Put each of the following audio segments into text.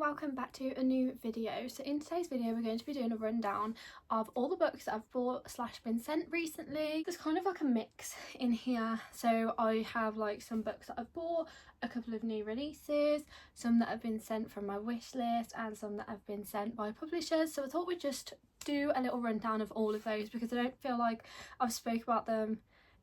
welcome back to a new video. So in today's video we're going to be doing a rundown of all the books that I've bought / been sent recently. There's kind of like a mix in here, so I have like some books that I've bought, a couple of new releases, some that have been sent from my wish list, and some that have been sent by publishers. So I thought we'd just do a little rundown of all of those because I don't feel like I've spoke about them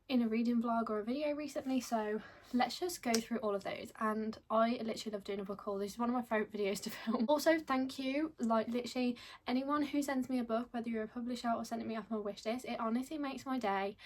in a reading vlog or a video recently, so let's just go through all of those. And I literally love doing a book haul. This is one of my favourite videos to film. Also, thank you, like literally anyone who sends me a book, whether you're a publisher or sending me off my wish list, it honestly makes my day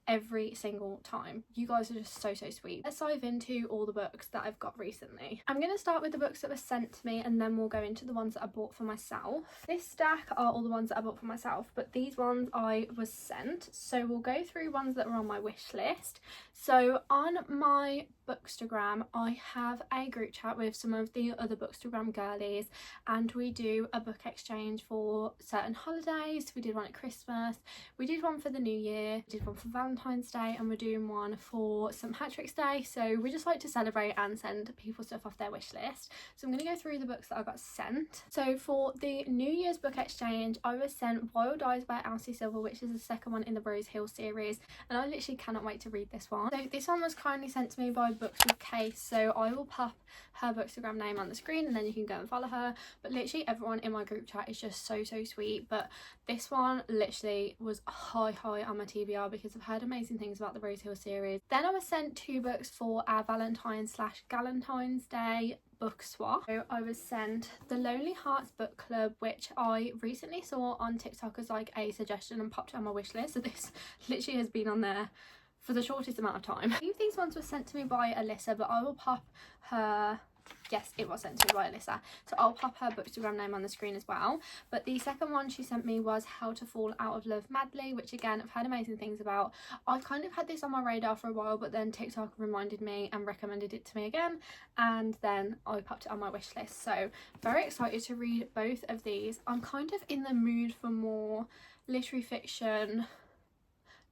every single time. You guys are just so sweet. Let's dive into all the books that I've got recently. I'm going to start with the books that were sent to me and then we'll go into the ones that I bought for myself. This stack are all the ones that I bought for myself, but these ones I was sent, so we'll go through ones that were on my wish list. So on my Bookstagram I have a group chat with some of the other Bookstagram girlies, and we do a book exchange for certain holidays. We did one at Christmas, we did one for the New Year, we did one for Valentine's Day, and we're doing one for St Patrick's Day. So we just like to celebrate and send people stuff off their wish list. So I'm going to go through the books that I got sent. So for the New Year's book exchange I was sent Wild Eyes by Elsie Silver, which is the second one in the Rose Hill series, and I literally cannot wait to read this one. So this one was kindly sent to me by Books with Case, so I will pop her Bookstagram name on the screen and then you can go and follow her. But literally everyone in my group chat is just so sweet. But this one literally was high on my TBR because I've heard amazing things about the Rose Hill series. Then I was sent 2 books for our Valentine's / Galentine's Day book swap. So I was sent The Lonely Hearts Book Club, which I recently saw on TikTok as like a suggestion and popped on my wish list, so this literally has been on there for the shortest amount of time. I believe these ones were sent to me by Alyssa, but I will pop her, yes, it was sent to me by Alyssa, so I'll pop her Bookstagram name on the screen as well. But the second one she sent me was How to Fall Out of Love Madly, which again I've heard amazing things about. I kind of had this on my radar for a while, but then TikTok reminded me and recommended it to me again, and then I popped it on my wish list. So very excited to read both of these. I'm kind of in the mood for more literary fiction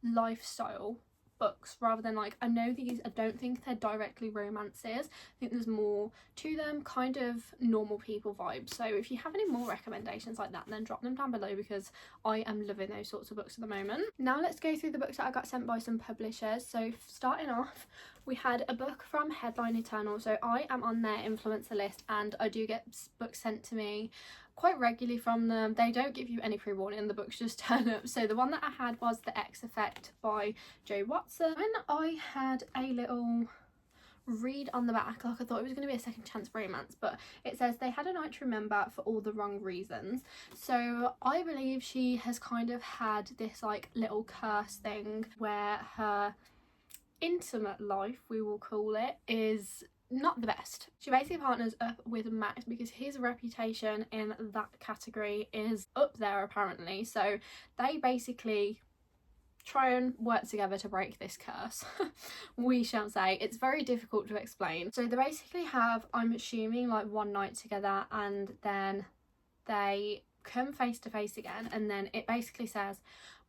lifestyle books rather than like, I know these, I don't think they're directly romances, I think there's more to them, kind of normal people vibes. So if you have any more recommendations like that, then drop them down below because I am loving those sorts of books at the moment. Now let's go through the books that I got sent by some publishers. So starting off, we had a book from Headline Eternal. So I am on their influencer list and I do get books sent to me quite regularly from them. They don't give you any pre-warning, the books just turn up. So the one that I had was The X Effect by Jo Watson. When I had a little read on the back, like I thought it was going to be a second chance romance, but it says they had a night to remember for all the wrong reasons. So I believe she has kind of had this like little curse thing where her intimate life, we will call it, is not the best. She basically partners up with Max because his reputation in that category is up there apparently, so they basically try and work together to break this curse. We shall say. It's very difficult to explain. So they basically have, I'm assuming, like one night together and then they come face to face again, and then it basically says,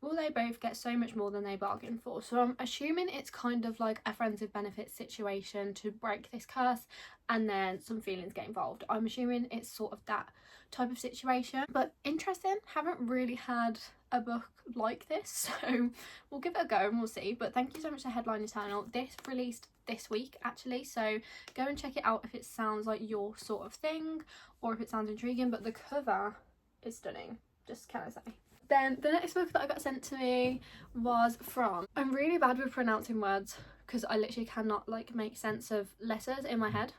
will they both get so much more than they bargained for? So I'm assuming it's kind of like a friends with benefits situation to break this curse, and then some feelings get involved. I'm assuming it's sort of that type of situation, but interesting. Haven't really had a book like this, so we'll give it a go and we'll see. But thank you so much to Headline Eternal. This released this week actually, so go and check it out if it sounds like your sort of thing or if it sounds intriguing. But the cover is stunning, just can I say. Then the next book that I got sent to me was from, I'm really bad with pronouncing words because I literally cannot like make sense of letters in my head.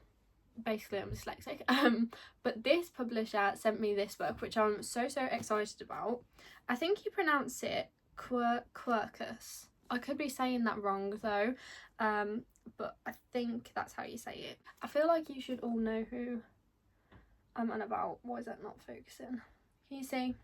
Basically I'm dyslexic. But this publisher sent me this book, which I'm so excited about. I think you pronounce it Quercus. I could be saying that wrong though, but I think that's how you say it. I feel like you should all know who I'm on about. Why is that not focusing? Can you see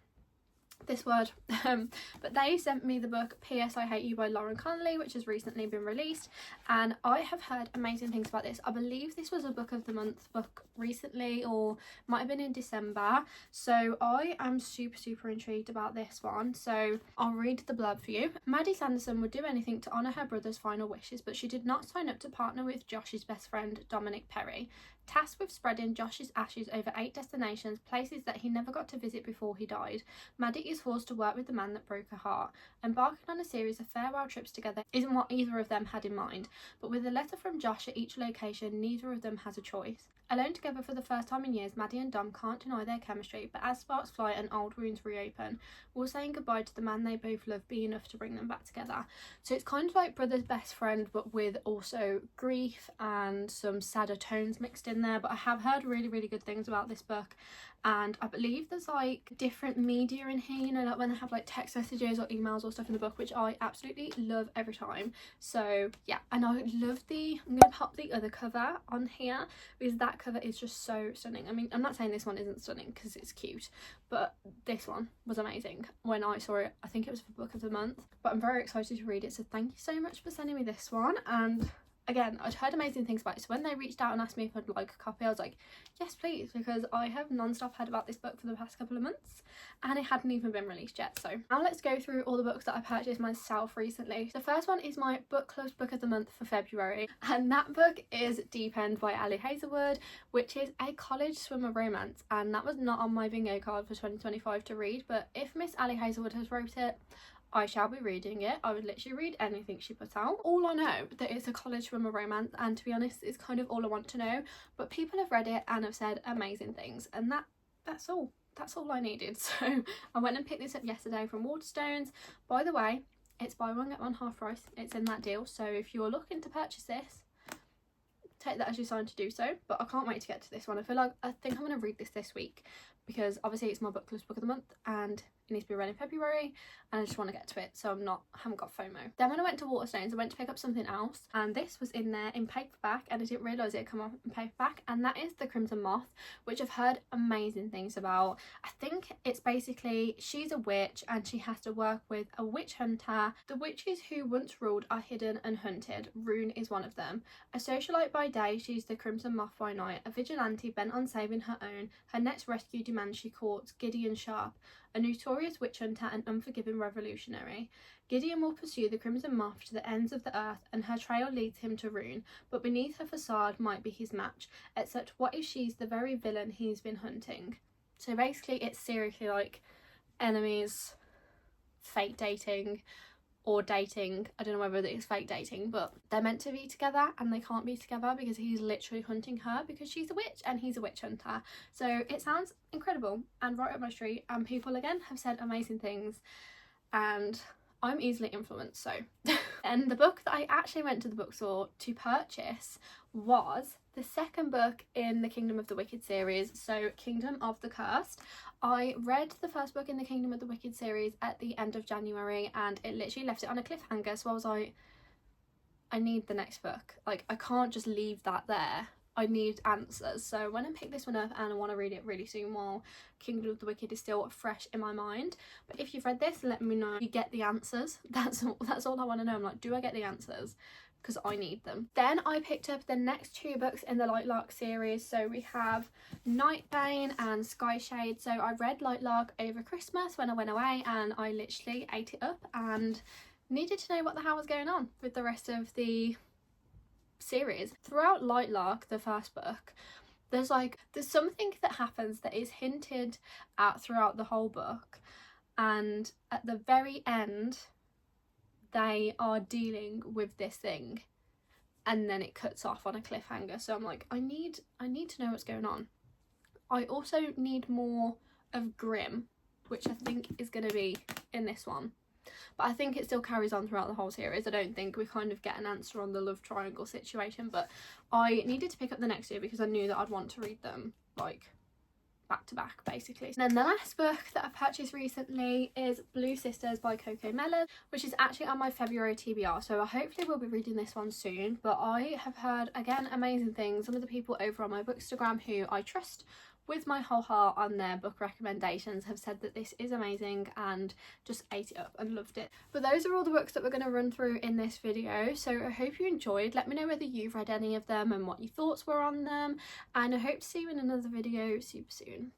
this word? But they sent me the book P.S. I Hate You by Lauren Connolly, which has recently been released, and I have heard amazing things about this. I believe this was a book of the month book recently, or might have been in December, so I am super intrigued about this one. So I'll read the blurb for you. Maddie Sanderson would do anything to honour her brother's final wishes, but she did not sign up to partner with Josh's best friend Dominic Perry. Tasked with spreading Josh's ashes over 8 destinations, places that he never got to visit before he died, Maddie is forced to work with the man that broke her heart. Embarking on a series of farewell trips together isn't what either of them had in mind, but with a letter from Josh at each location, neither of them has a choice. Alone together for the first time in years, Maddie and Dom can't deny their chemistry, but as sparks fly and old wounds reopen, will saying goodbye to the man they both love be enough to bring them back together. So it's kind of like brother's best friend, but with also grief and some sadder tones mixed in there. But I have heard really, really good things about this book, and I believe there's like different media in here, you know, like when they have like text messages or emails or stuff in the book, which I absolutely love every time. So yeah, and I love I'm gonna pop the other cover on here because that cover is just so stunning. I mean, I'm not saying this one isn't stunning because it's cute, but this one was amazing when I saw it. I think it was for book of the month, but I'm very excited to read it, so thank you so much for sending me this one. And again, I'd heard amazing things about it, so when they reached out and asked me if I'd like a copy, I was like, yes please, because I have non-stop heard about this book for the past couple of months and it hadn't even been released yet. So now let's go through all the books that I purchased myself recently. The first one is my book club's book of the month for February, and that book is Deep End by Ali Hazelwood, which is a college swimmer romance, and that was not on my bingo card for 2025 to read, but if Miss Ali Hazelwood has wrote it, I shall be reading it. I would literally read anything she puts out. All I know that it's a college swimmer romance, and to be honest, it's kind of all I want to know, but people have read it and have said amazing things, and that's all I needed. So I went and picked this up yesterday from Waterstones. By the way, it's buy one get one half price. It's in that deal, so if you're looking to purchase this, take that as your sign to do so. But I can't wait to get to this one. I think I'm going to read this week, because obviously it's my book club's book of the month and it needs to be read in February, and I just want to get to it, so I haven't got FOMO. Then when I went to Waterstones, I went to pick up something else, and this was in there in paperback, and I didn't realise it had come off in paperback, and that is The Crimson Moth, which I've heard amazing things about. I think it's basically, she's a witch and she has to work with a witch hunter. The witches who once ruled are hidden and hunted. Rune is one of them. A socialite by day, she's the Crimson Moth by night, a vigilante bent on saving her own. Her next rescue demands she courts Gideon Sharp, a notorious witch hunter and unforgiving revolutionary. Gideon will pursue the Crimson Moth to the ends of the earth, and her trail leads him to Rune, but beneath her facade might be his match, except what if she's the very villain he's been hunting? So basically it's seriously like enemies, fake dating, or dating. I don't know whether it's fake dating, but they're meant to be together and they can't be together because he's literally hunting her because she's a witch and he's a witch hunter. So it sounds incredible and right up my street, and people again have said amazing things, and I'm easily influenced. So and the book that I actually went to the bookstore to purchase was the second book in the Kingdom of the Wicked series, so Kingdom of the Cursed. I read the first book in the Kingdom of the Wicked series at the end of January, and it literally left it on a cliffhanger, so I was like, I need the next book. Like, I can't just leave that there. I need answers. So I went and picked this one up, and I want to read it really soon while Kingdom of the Wicked is still fresh in my mind. But if you've read this, let me know if you get the answers. That's all I want to know. I'm like, do I get the answers? Because I need them. Then I picked up the next two books in the Lightlark series. So we have Nightbane and Skyshade. So I read Lightlark over Christmas when I went away, and I literally ate it up and needed to know what the hell was going on with the rest of the series. Throughout Lightlark, the first book, there's something that happens that is hinted at throughout the whole book, and at the very end they are dealing with this thing, and then it cuts off on a cliffhanger. So I'm like, I need to know what's going on. I also need more of Grimm, which I think is going to be in this one, but I think it still carries on throughout the whole series. I don't think we kind of get an answer on the love triangle situation, but I needed to pick up the next two because I knew that I'd want to read them like back to back basically. And then the last book that I purchased recently is Blue Sisters by Coco Melon, which is actually on my February TBR, so I hopefully will be reading this one soon. But I have heard again amazing things. Some of the people over on my Bookstagram who I trust with my whole heart on their book recommendations have said that this is amazing and just ate it up and loved it. But those are all the books that we're going to run through in this video, so I hope you enjoyed. Let me know whether you've read any of them and what your thoughts were on them, and I hope to see you in another video super soon.